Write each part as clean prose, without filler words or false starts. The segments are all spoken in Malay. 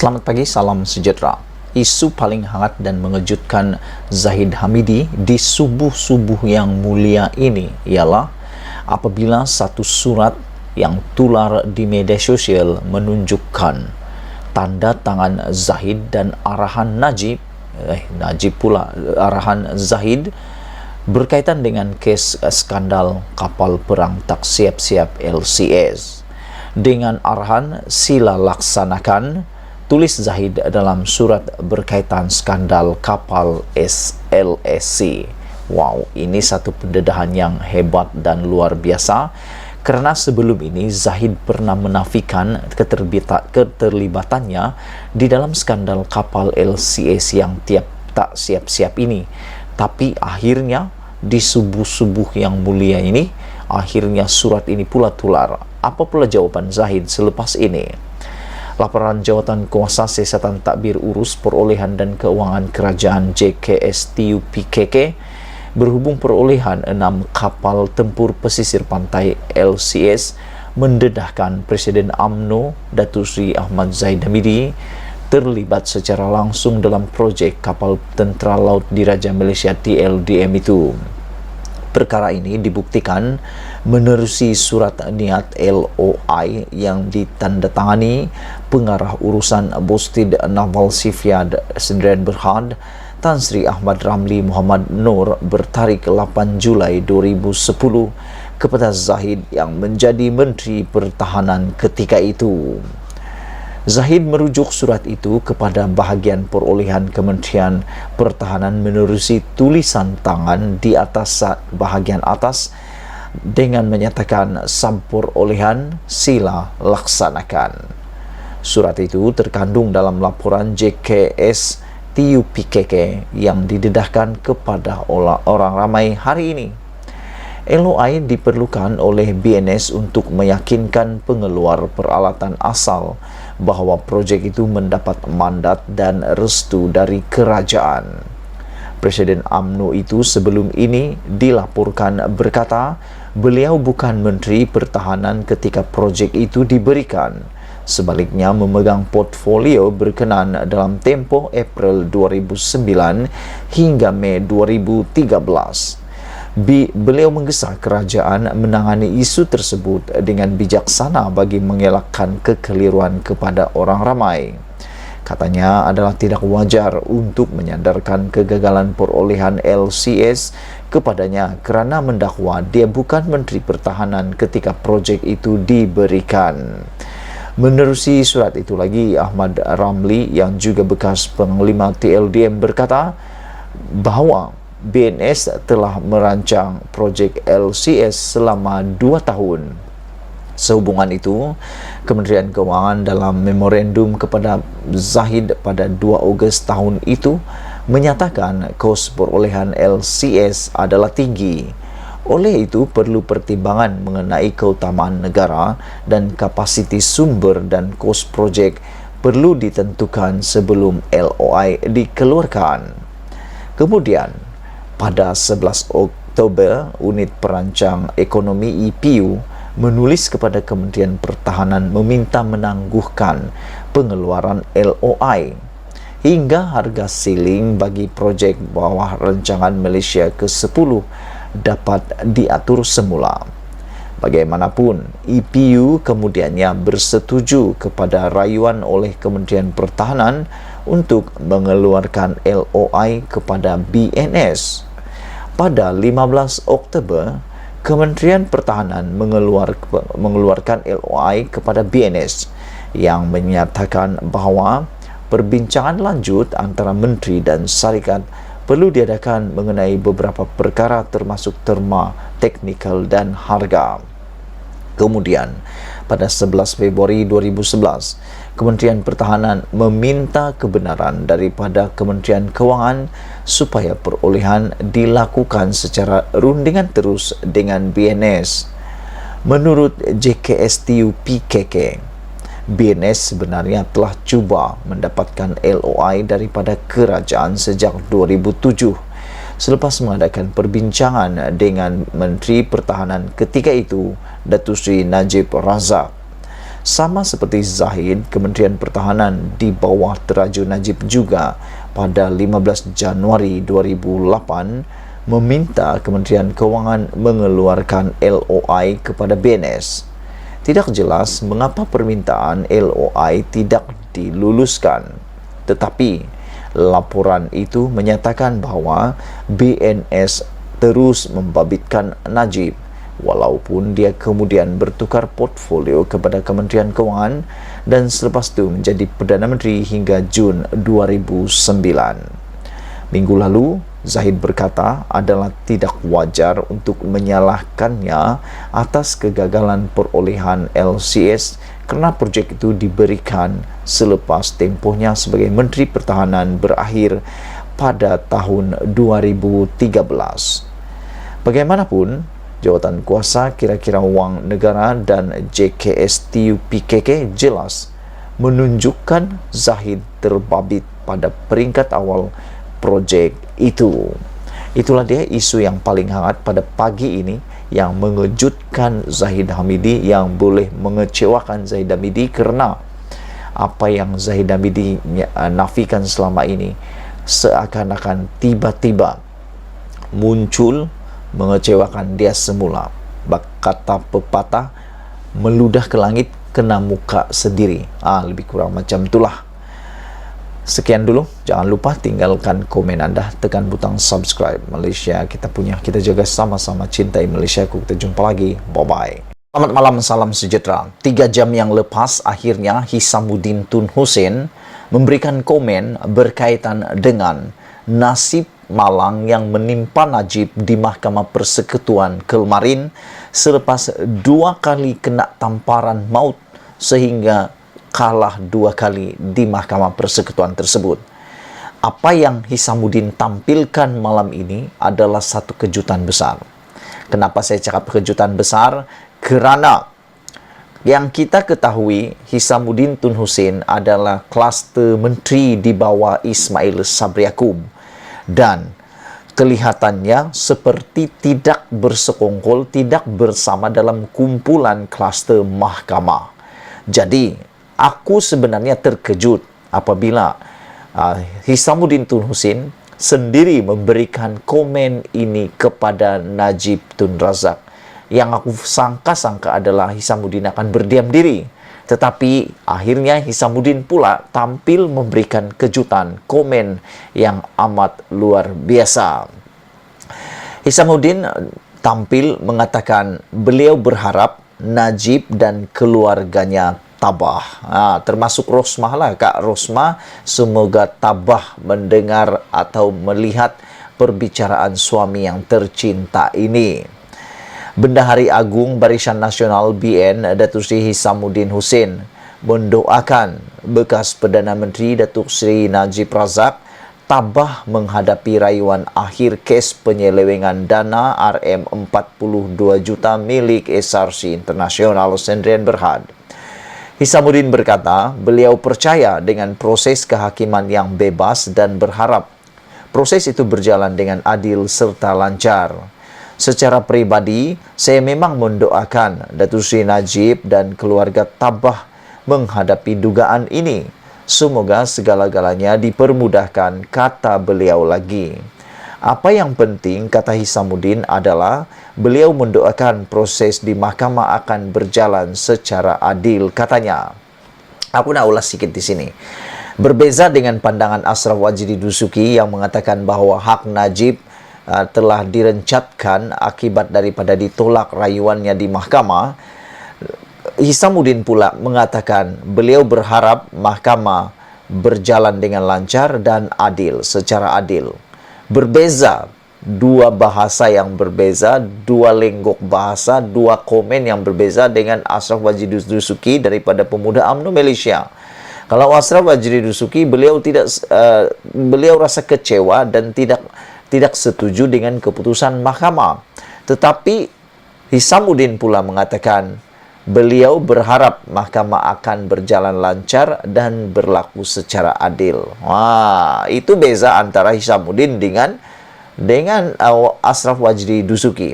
Selamat pagi, salam sejahtera. Isu paling hangat dan mengejutkan Zahid Hamidi di subuh-subuh yang mulia ini ialah apabila satu surat yang tular di media sosial menunjukkan tanda tangan Zahid dan arahan arahan Zahid berkaitan dengan kes skandal kapal perang tak siap-siap LCS. Dengan arahan sila laksanakan, tulis Zahid dalam surat berkaitan skandal kapal SLSC. Wow, ini satu pendedahan yang hebat dan luar biasa, karena sebelum ini Zahid pernah menafikan keterlibatannya di dalam skandal kapal LCS yang tak siap-siap ini. Tapi akhirnya di subuh-subuh yang mulia ini, akhirnya surat ini pula tular. Apa pula jawaban Zahid selepas ini? Laporan Jawatan Kuasa Siasatan Tadbir Urus Perolehan dan Keuangan Kerajaan JKSTU-PKK berhubung perolehan 6 kapal tempur pesisir pantai LCS mendedahkan Presiden UMNO Datuk Seri Ahmad Zahid Hamidi terlibat secara langsung dalam projek kapal Tentera Laut Diraja Malaysia TLDM itu. Perkara ini dibuktikan menerusi surat niat LOI yang ditandatangani pengarah urusan Bostid Naval Shipyard Sdn Bhd Tan Sri Ahmad Ramli Muhammad Noor bertarikh 8 Julai 2010 kepada Zahid yang menjadi Menteri Pertahanan ketika itu. Zahid merujuk surat itu kepada bahagian perolehan Kementerian Pertahanan menerusi tulisan tangan di atas bahagian atas dengan menyatakan perolehan sila laksanakan. Surat itu terkandung dalam laporan JKS TUPKK yang didedahkan kepada orang ramai hari ini. LOI diperlukan oleh BNS untuk meyakinkan pengeluar peralatan asal bahawa projek itu mendapat mandat dan restu dari kerajaan. Presiden UMNO itu sebelum ini dilaporkan berkata beliau bukan Menteri Pertahanan ketika projek itu diberikan. Sebaliknya memegang portfolio berkenan dalam tempoh April 2009 hingga Mei 2013. Beliau menggesa kerajaan menangani isu tersebut dengan bijaksana bagi mengelakkan kekeliruan kepada orang ramai. Katanya adalah tidak wajar untuk menyandarkan kegagalan perolehan LCS kepadanya kerana mendakwa dia bukan Menteri Pertahanan ketika projek itu diberikan. Menerusi surat itu lagi, Ahmad Ramli yang juga bekas panglima TLDM berkata bahawa BNS telah merancang projek LCS selama 2 tahun. Sehubungan itu, Kementerian Keuangan dalam memorandum kepada Zahid pada 2 Ogos tahun itu menyatakan kos perolehan LCS adalah tinggi. Oleh itu, perlu pertimbangan mengenai keutamaan negara dan kapasiti sumber dan kos projek perlu ditentukan sebelum LOI dikeluarkan. Kemudian, pada 11 Oktober, Unit Perancang Ekonomi EPU menulis kepada Kementerian Pertahanan meminta menangguhkan pengeluaran LOI hingga harga ceiling bagi projek bawah rancangan Malaysia ke-10 dapat diatur semula. Bagaimanapun, EPU kemudiannya bersetuju kepada rayuan oleh Kementerian Pertahanan untuk mengeluarkan LOI kepada BNS. Pada 15 Oktober, Kementerian Pertahanan mengeluarkan LOI kepada BNS yang menyatakan bahawa perbincangan lanjut antara menteri dan syarikat perlu diadakan mengenai beberapa perkara termasuk terma, teknikal dan harga. Kemudian, pada 11 Februari 2011, Kementerian Pertahanan meminta kebenaran daripada Kementerian Keuangan supaya perolehan dilakukan secara rundingan terus dengan BNS. Menurut JKSTU-PKK, BNS sebenarnya telah cuba mendapatkan LOI daripada kerajaan sejak 2007 selepas mengadakan perbincangan dengan Menteri Pertahanan ketika itu, Datuk Seri Najib Razak. Sama seperti Zahid, Kementerian Pertahanan di bawah Teraju Najib juga pada 15 Januari 2008 meminta Kementerian Keuangan mengeluarkan LOI kepada BNS. Tidak jelas mengapa permintaan LOI tidak diluluskan, tetapi laporan itu menyatakan bahwa BNS terus membabitkan Najib, walaupun dia kemudian bertukar portfolio kepada Kementerian Keuangan dan selepas itu menjadi Perdana Menteri hingga Jun 2009. Minggu lalu, Zahid berkata adalah tidak wajar untuk menyalahkannya atas kegagalan perolehan LCS kerana projek itu diberikan selepas tempohnya sebagai Menteri Pertahanan berakhir pada tahun 2013. Bagaimanapun, jawatan kuasa kira-kira wang negara dan JKSTU-PKK jelas menunjukkan Zahid terbabit pada peringkat awal projek itu. Itulah dia isu yang paling hangat pada pagi ini yang mengejutkan Zahid Hamidi, yang boleh mengecewakan Zahid Hamidi kerana apa yang Zahid Hamidi nafikan selama ini seakan-akan tiba-tiba muncul mengecewakan dia semula. Kata pepatah, meludah ke langit kena muka sendiri. Lebih kurang macam itulah. Sekian dulu, jangan lupa tinggalkan komen anda, tekan butang subscribe. Malaysia kita punya, kita jaga sama-sama, cintai Malaysia. Kita jumpa lagi, bye bye. Selamat malam, salam sejahtera. 3 jam yang lepas, akhirnya Hisamuddin Tun Hussein memberikan komen berkaitan dengan nasib malang yang menimpa Najib di Mahkamah Persekutuan kemarin selepas 2 kali kena tamparan maut sehingga kalah 2 kali di Mahkamah Persekutuan tersebut. Apa yang Hisamuddin tampilkan malam ini adalah satu kejutan besar. Kenapa saya cakap kejutan besar? Kerana yang kita ketahui, Hisamuddin Tun Hussein adalah kluster menteri di bawah Ismail Sabri Yaakob, dan kelihatannya seperti tidak bersekongkol, tidak bersama dalam kumpulan kluster mahkamah. Jadi, aku sebenarnya terkejut apabila Hisamuddin Tun Hussein sendiri memberikan komen ini kepada Najib Tun Razak. Yang aku sangka-sangka adalah Hisamuddin akan berdiam diri. Tetapi akhirnya Hisamuddin pula tampil memberikan kejutan, komen yang amat luar biasa. Hisamuddin tampil mengatakan beliau berharap Najib dan keluarganya tabah. Termasuk Rosmah lah, Kak Rosmah, semoga tabah mendengar atau melihat perbicaraan suami yang tercinta ini. Bendahari Agung Barisan Nasional BN Datuk Seri Hisamuddin Hussein mendoakan bekas Perdana Menteri Datuk Seri Najib Razak tabah menghadapi rayuan akhir kes penyelewengan dana RM42 juta milik SRC International Sdn Bhd. Hisamuddin berkata beliau percaya dengan proses kehakiman yang bebas dan berharap proses itu berjalan dengan adil serta lancar. Secara peribadi, saya memang mendoakan Datuk Seri Najib dan keluarga tabah menghadapi dugaan ini. Semoga segala-galanya dipermudahkan, kata beliau lagi. Apa yang penting, kata Hisamuddin, adalah beliau mendoakan proses di mahkamah akan berjalan secara adil, katanya. Aku nak ulas sikit di sini. Berbeza dengan pandangan Ashraf Wajdi Dusuki yang mengatakan bahawa hak Najib telah direncatkan akibat daripada ditolak rayuannya di mahkamah, Hisamuddin pula mengatakan beliau berharap mahkamah berjalan dengan lancar dan adil, secara adil. Berbeza, dua bahasa yang berbeza, dua lenggok bahasa, dua komen yang berbeza dengan Ashraf Wajdi Dusuki daripada Pemuda UMNO Malaysia. Kalau Ashraf Wajdi Dusuki, beliau rasa kecewa dan tidak setuju dengan keputusan mahkamah. Tetapi Hisamuddin pula mengatakan beliau berharap mahkamah akan berjalan lancar dan berlaku secara adil. Itu beza antara Hisamuddin dengan Ashraf Wajdi Dusuki.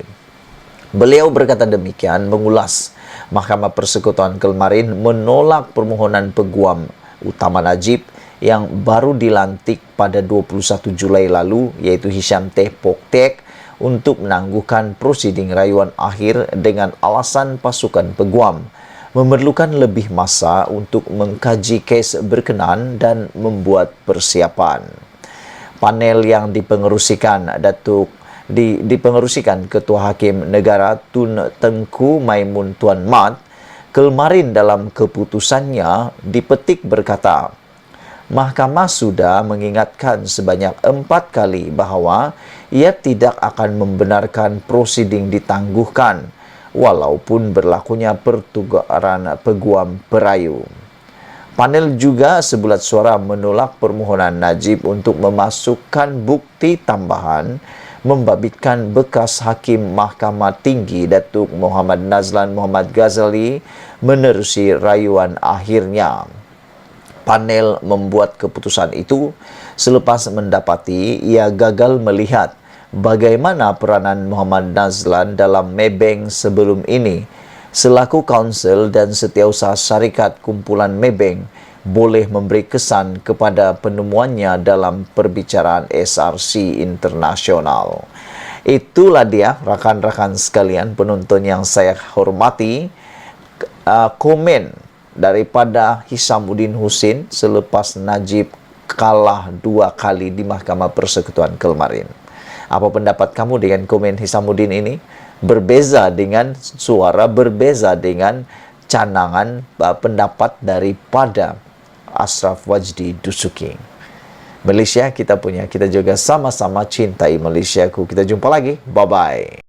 Beliau berkata demikian mengulas Mahkamah Persekutuan Kelmarin menolak permohonan peguam utama Najib yang baru dilantik pada 21 Julai lalu, yaitu Hisham Teh Poktek, untuk menangguhkan prosiding rayuan akhir dengan alasan pasukan peguam memerlukan lebih masa untuk mengkaji kes berkenaan dan membuat persiapan. Panel yang dipengerusikan dipengerusikan Ketua Hakim Negara Tun Tengku Maimun Tuan Mat Kelmarin dalam keputusannya dipetik berkata, Mahkamah sudah mengingatkan sebanyak 4 kali bahawa ia tidak akan membenarkan prosiding ditangguhkan walaupun berlakunya pertukaran peguam perayu. Panel juga sebulat suara menolak permohonan Najib untuk memasukkan bukti tambahan membabitkan bekas Hakim Mahkamah Tinggi Datuk Muhammad Nazlan Muhammad Ghazali menerusi rayuan akhirnya. Panel membuat keputusan itu selepas mendapati ia gagal melihat bagaimana peranan Muhammad Nazlan dalam Maybank sebelum ini selaku kaunsel dan setiausaha syarikat kumpulan Maybank boleh memberi kesan kepada penemuannya dalam perbicaraan SRC internasional. Itulah dia, rakan-rakan sekalian, penonton yang saya hormati, komen daripada Hisamuddin Hussein selepas Najib kalah 2 kali di Mahkamah Persekutuan Kelmarin. Apa pendapat kamu dengan komen Hisamuddin ini? Berbeza dengan suara, berbeza dengan canangan pendapat daripada Ashraf Wajdi Dusuki. Malaysia kita punya, kita juga sama-sama cintai Malaysiaku. Kita jumpa lagi. Bye-bye.